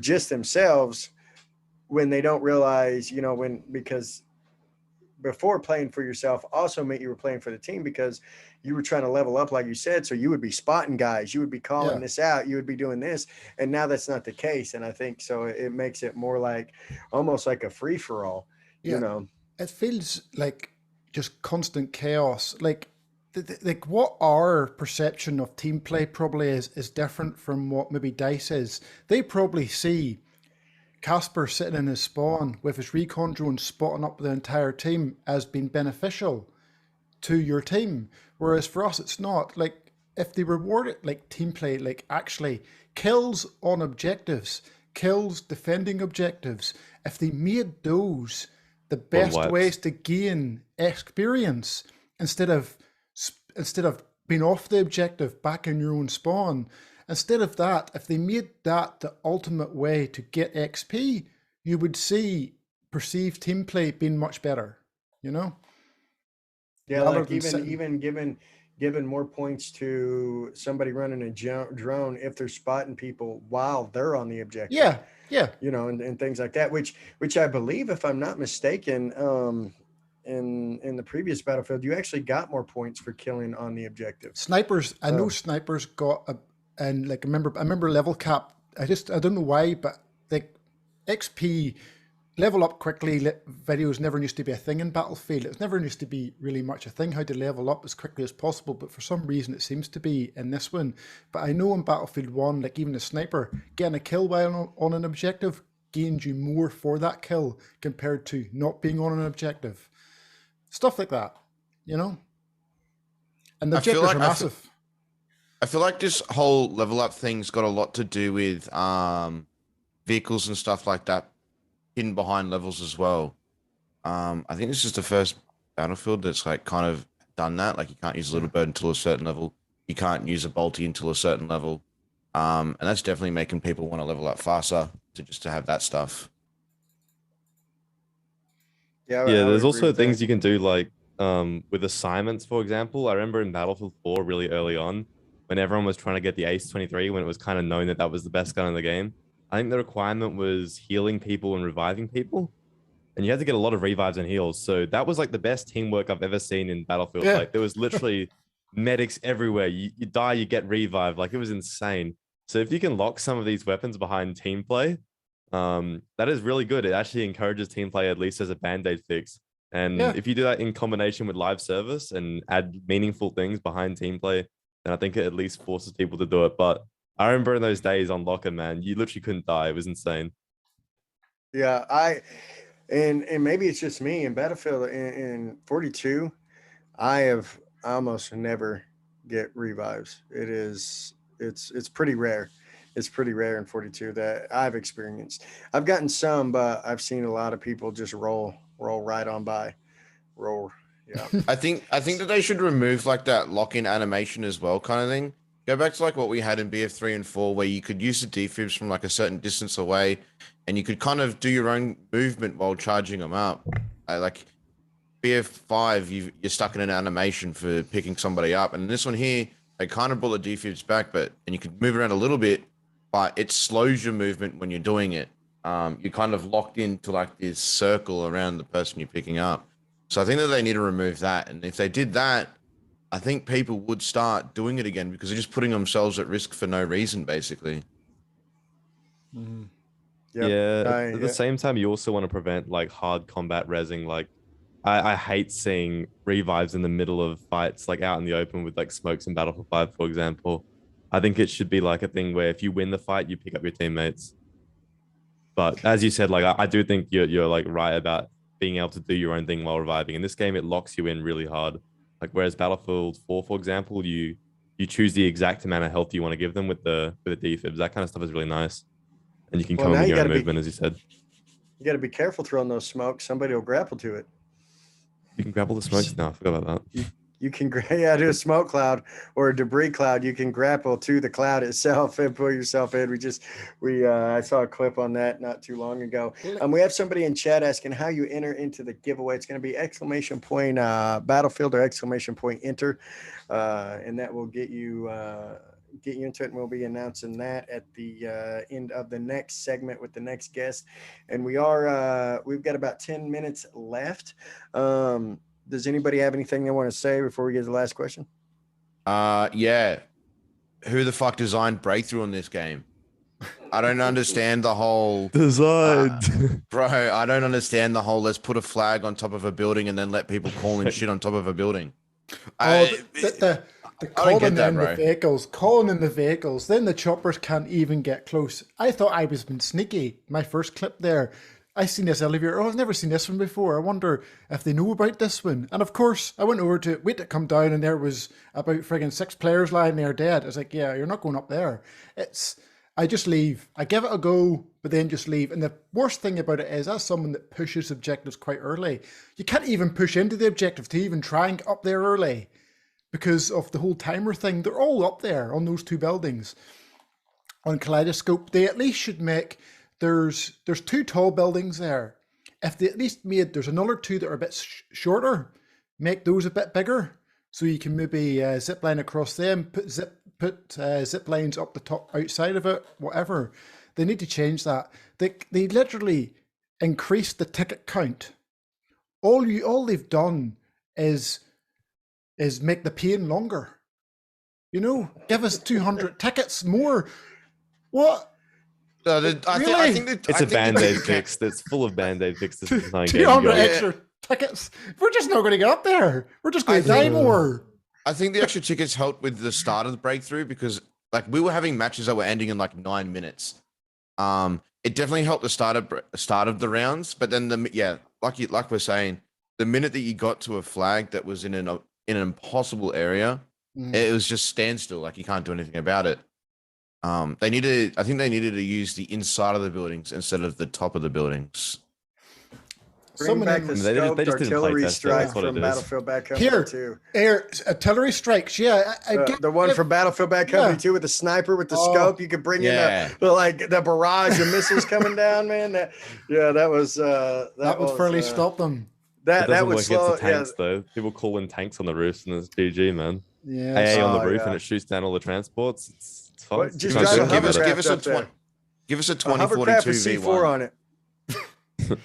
just themselves, when they don't realize, you know, because before, playing for yourself also meant you were playing for the team, because you were trying to level up, like you said. So you would be spotting guys, you would be calling this out, you would be doing this, and now that's not the case. And I think so it makes it more like, almost like a free for all. You know, it feels like just constant chaos. Like what our perception of team play probably is different from what maybe DICE is. They probably see Casper sitting in his spawn with his recon drone spotting up the entire team as being beneficial to your team. Whereas for us, it's not. Like, if they reward it like team play, like actually kills on objectives, kills defending objectives, if they made those the best ways to gain experience, instead of being off the objective back in your own spawn, instead of that, if they made that the ultimate way to get XP, you would see perceived team play being much better, you know? Yeah, like even giving more points to somebody running a drone if they're spotting people while they're on the objective. Yeah. You know, and things like that, which I believe, if I'm not mistaken, in the previous battlefield, you actually got more points for killing on the objective. Snipers, I know snipers got and like I remember level cap. I don't know why, but like XP level up quickly videos never used to be a thing in Battlefield. It never used to be really much a thing how to level up as quickly as possible, but for some reason it seems to be in this one. But I know in Battlefield 1, like even a sniper getting a kill while on an objective gains you more for that kill compared to not being on an objective. Stuff like that, you know? And the objectives are massive. I feel like this whole level up thing's got a lot to do with vehicles and stuff like that hidden behind levels as well. I think this is the first Battlefield that's like kind of done that. Like, you can't use a little bird until a certain level. You can't use a bolty until a certain level. And that's definitely making people want to level up faster to have that stuff. Yeah, there's also things you can do, like with assignments, for example. I remember in Battlefield 4 really early on, when everyone was trying to get the Ace 23, when it was kind of known that that was the best gun in the game. I think the requirement was healing people and reviving people. And you had to get a lot of revives and heals. So that was like the best teamwork I've ever seen in Battlefield. Yeah. Like there was literally medics everywhere. You die, you get revive. Like it was insane. So if you can lock some of these weapons behind team play, that is really good. It actually encourages team play at least as a band-aid fix. And if you do that in combination with live service and add meaningful things behind team play, then I think it at least forces people to do it. But I remember in those days on Locker, man, you literally couldn't die. It was insane. Yeah, and maybe it's just me in Battlefield in 42, I almost never get revives. It's pretty rare. It's pretty rare in 42 that I've experienced. I've gotten some, but I've seen a lot of people just roll right on by. Yeah. I think that they should remove like that lock-in animation as well, kind of thing. Go back to like what we had in BF3 and 4, where you could use the defibs from like a certain distance away, and you could kind of do your own movement while charging them up. Like BF5, you're stuck in an animation for picking somebody up, and in this one here, they kind of brought the defibs back, and you could move around a little bit, but it slows your movement when you're doing it. You're kind of locked into like this circle around the person you're picking up. So I think that they need to remove that, and if they did that, I think people would start doing it again because they're just putting themselves at risk for no reason, basically. Mm-hmm. At the same time, you also want to prevent like hard combat rezzing. Like, I hate seeing revives in the middle of fights, like out in the open with like smokes in Battlefield 5, for example. I think it should be like a thing where if you win the fight, you pick up your teammates. But as you said, like I do think you're like right about being able to do your own thing while reviving. In this game, it locks you in really hard. Like whereas Battlefield 4, for example, you choose the exact amount of health you want to give them with the defibs. That kind of stuff is really nice, and you can come in your own movement, as you said. You got to be careful throwing those smokes. Somebody will grapple to it. You can grapple the smokes. No, I forgot about that. You can do a smoke cloud or a debris cloud. You can grapple to the cloud itself and pull yourself in. I saw a clip on that not too long ago. We have somebody in chat asking how you enter into the giveaway. It's going to be ! Battlefield or ! Enter, and that will get you into it. And we'll be announcing that at the end of the next segment with the next guest. And we've got about 10 minutes left. Does anybody have anything they want to say before we get to the last question? Yeah. Who the fuck designed Breakthrough on this game? I don't understand the whole design. Bro, I don't understand the whole let's put a flag on top of a building and then let people call in shit on top of a building. The calling in the vehicles, then the choppers can't even get close. I thought I was being sneaky. My first clip there, I seen this elevator. Oh, I've never seen this one before. I wonder if they know about this one. And of course, I went over to wait to come down, and there was about friggin' 6 players lying there dead. I was like, yeah, you're not going up there. I just leave. I give it a go, but then just leave. And the worst thing about it is, as someone that pushes objectives quite early, you can't even push into the objective to even try and get up there early because of the whole timer thing. They're all up there on those 2 buildings. On Kaleidoscope, they at least should make... There's 2 tall buildings there. If they at least there's another 2 that are a bit shorter, make those a bit bigger, so you can maybe zip line across them, put zip lines up the top outside of it, whatever. They need to change that. They literally increased the ticket count. All they've done is make the pain longer. You know, give us 200 tickets more. What? I think it's a band-aid fix that's full of band-aid fixes. 200 extra tickets. We're just not going to get up there. We're just going to die more. I think the extra tickets helped with the start of the breakthrough because like we were having matches that were ending in like 9 minutes. It definitely helped the start of the rounds, but then like we're saying, the minute that you got to a flag that was in an impossible area, it was just standstill. Like you can't do anything about it. I think they needed to use the inside of the buildings instead of the top of the buildings. Bring back the scoped artillery strike from Battlefield Bad Company 2. Artillery strikes, yeah. The one from Battlefield Bad Company 2 with the sniper with the scope. You could bring in the barrage of missiles coming down, man. That would fairly stop them. That would slow tanks though. People calling tanks on the roofs and it's GG, man. Yeah. AA on the Oh, roof yeah. and it shoots down all the transports. It's fun. What, You just can't drive do a anything about it. give us a hovercraft up there. Give us a A hovercraft 2042 with C4 V1. on it.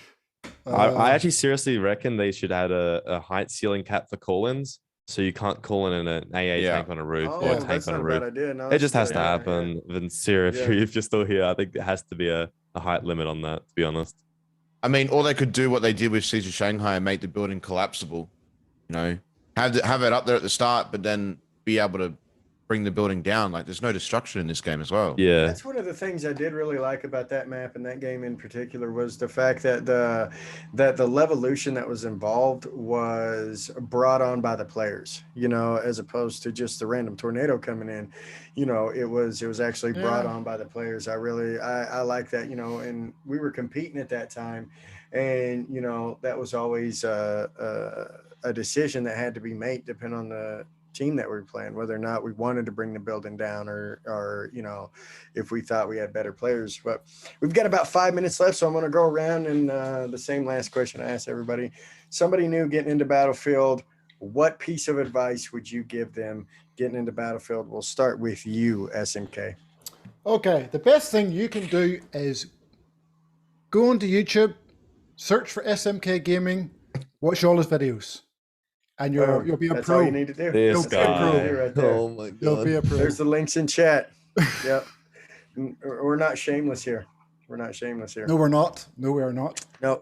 I actually seriously reckon they should add a height ceiling cap for call-ins, so you can't call in an AA Yeah. tank on a roof Oh, or a tank that's on not a a bad roof. idea. No, It that's just a has good to idea, happen. Then Sierra, Yeah. if you're still here, I think there has to be a height limit on that, to be honest. I mean, or they could do what they did with Siege of Shanghai and make the building collapsible. You know, have it up there at the start, but then be able to bring the building down. Like, there's no destruction in this game as well. Yeah. That's one of the things I did really like about that map and that game in particular was the fact that the levolution that was involved was brought on by the players, you know, as opposed to just the random tornado coming in. You know, it was actually brought Yeah. on by the players. I like that, you know, and we were competing at that time, and you know that was always a decision that had to be made depending on the team that we were playing, whether or not we wanted to bring the building down or you know, if we thought we had better players. But we've got about 5 minutes left, so I'm going to go around and the same last question I asked everybody. Somebody new getting into Battlefield, what piece of advice would you give them getting into Battlefield? We'll start with you, SMK. Okay, the best thing you can do is go onto YouTube, search for SMK Gaming, watch all his videos, and you'll be a That's pro. all you need to do. This That's all you need to guy. do right there. Oh my You'll god. be a pro. There's the links in chat. Yep. We're not shameless here. We're not shameless here. No, we're not. No, we are not. No,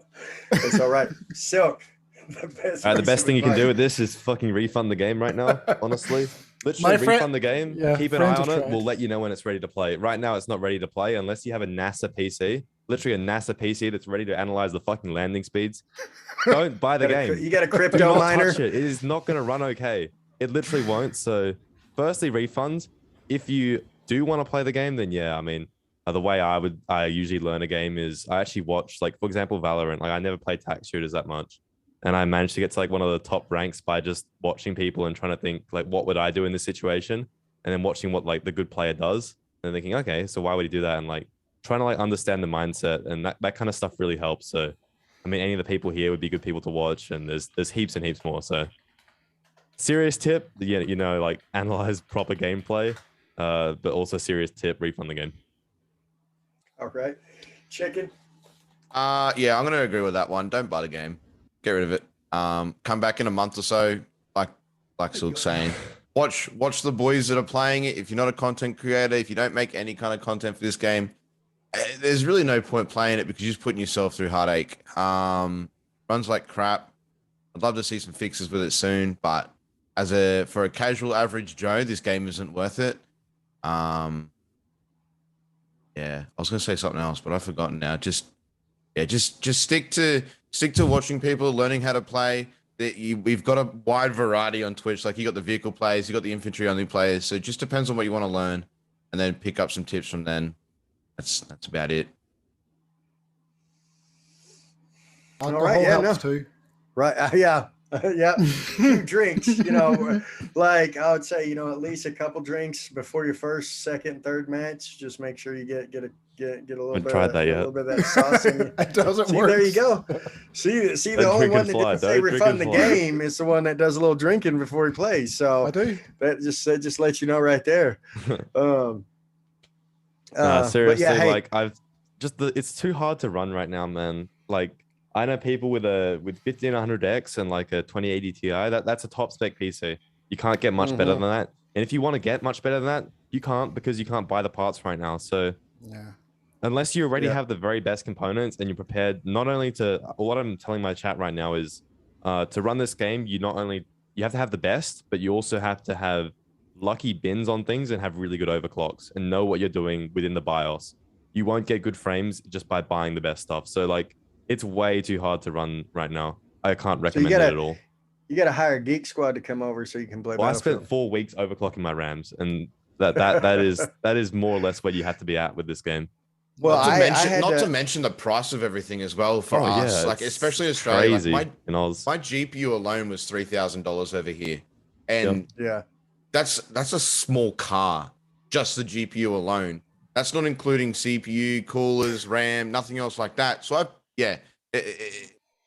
it's all right. Silk, the The piece best of thing you can advice. do with this is fucking refund the game right now, honestly. Literally My friend- refund the game, yeah, keep an eye friends on have it, tried. we'll let you know when it's ready to play. Right now, it's not ready to play unless you have a NASA PC, literally a NASA PC that's ready to analyze the fucking landing speeds. Don't buy the game. You got a Do crypto not miner. touch it. It is not going to run okay. It literally won't. So, firstly, refund. If you do want to play the game, then yeah, I mean, the way I usually learn a game is I actually watch, like, for example, Valorant. Like, I never play tac shooters that much. And I managed to get to like one of the top ranks by just watching people and trying to think like, what would I do in this situation? And then watching what like the good player does and thinking, okay, so why would he do that? And like trying to like understand the mindset, and that kind of stuff really helps. So, I mean, any of the people here would be good people to watch, and there's heaps and heaps more. So, serious tip, yeah, you know, like analyze proper gameplay, but also serious tip, refund the game. All right. Chicken. Yeah, I'm gonna agree with that one. Don't buy the game. Get rid of it. Come back in a month or so, like Silk's saying. Watch the boys that are playing it. If you're not a content creator, if you don't make any kind of content for this game, there's really no point playing it because you're just putting yourself through heartache. Runs like crap. I'd love to see some fixes with it soon, but for a casual average Joe, this game isn't worth it. Yeah, I was gonna say something else, but I've forgotten now. Just stick to watching people, learning how to play. We've got a wide variety on Twitch. Like, you got the vehicle players, you got the infantry only players. So it just depends on what you want to learn, and then pick up some tips from then. That's about it. Alcohol right, yeah, helps no. too. Right. Yeah. Yeah. 2 drinks, you know, like I would say, you know, at least a couple drinks before your first, second, third match. Just make sure you get a little Haven't bit, tried that a yet. little bit of that sauce in you. It doesn't See, work. there you go. See, the Don't only drink one and that fly. didn't say Don't drink refund the and fly. game is the one that does a little drinking before he plays. So I do. that just lets you know right there. Seriously, but yeah, hey, like it's too hard to run right now, man. Like, I know people with 1500X and like a 2080 Ti. That's a top spec PC. You can't get much better than that. And if you want to get much better than that, you can't, because you can't buy the parts right now. So Yeah. unless you already have the very best components and you're prepared, not only to, what I'm telling my chat right now is to run this game, you have to have the best, but you also have to have lucky bins on things and have really good overclocks and know what you're doing within the BIOS. You won't get good frames just by buying the best stuff. So like, it's way too hard to run right now. I can't recommend it at all. You got to hire Geek Squad to come over so you can play. Well, I Battlefield. spent 4 weeks overclocking my RAMs, and that is more or less where you have to be at with this game. Well, Not to mention the price of everything as well for us. Yeah, like, it's especially Australia. crazy Like, in Oz. my GPU alone was $3,000 over here, and yeah, that's a small car, just the GPU alone. That's not including CPU, coolers, RAM, nothing else like that. So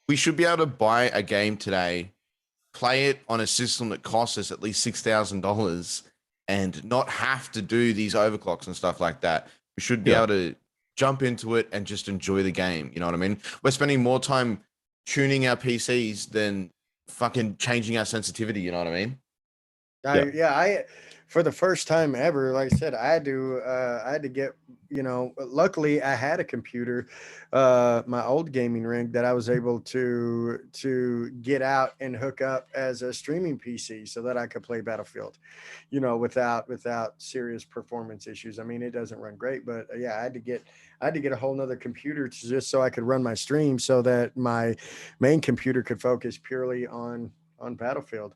we should be able to buy a game today play it on a system that costs us at least $6,000 and not have to do these overclocks and stuff like that. We should be able to jump into it and just enjoy the game. You know what I mean? We're spending more time tuning our PCs than fucking changing our sensitivity. You know what I mean? I for the first time ever, like I said, I had to get, luckily I had a computer, my old gaming rig that I was able to get out and hook up as a streaming PC so that I could play Battlefield, without serious performance issues. I mean, it doesn't run great, but yeah, I had to get a whole nother computer just so I could run my stream so that my main computer could focus purely on Battlefield.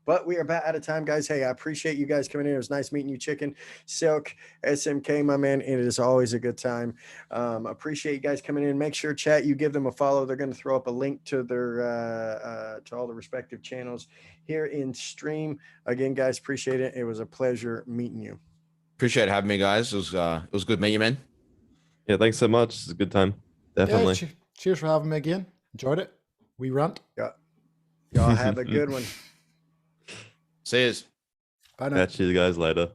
But we are about out of time, guys. Hey, I appreciate you guys coming in. It was nice meeting you, Chicken, Silk, SMK, my man. It is always a good time. Appreciate you guys coming in. Make sure, chat, you give them a follow. They're going to throw up a link to their to all the respective channels here in stream. Again, guys, appreciate it. It was a pleasure meeting you. Appreciate having me, guys. It was good meeting you, man. Yeah, thanks so much. It's a good time. Definitely. Yeah, cheers for having me again. Enjoyed it. We rant. Yeah. Y'all have a good one. See yous. Bye now. Catch you guys later.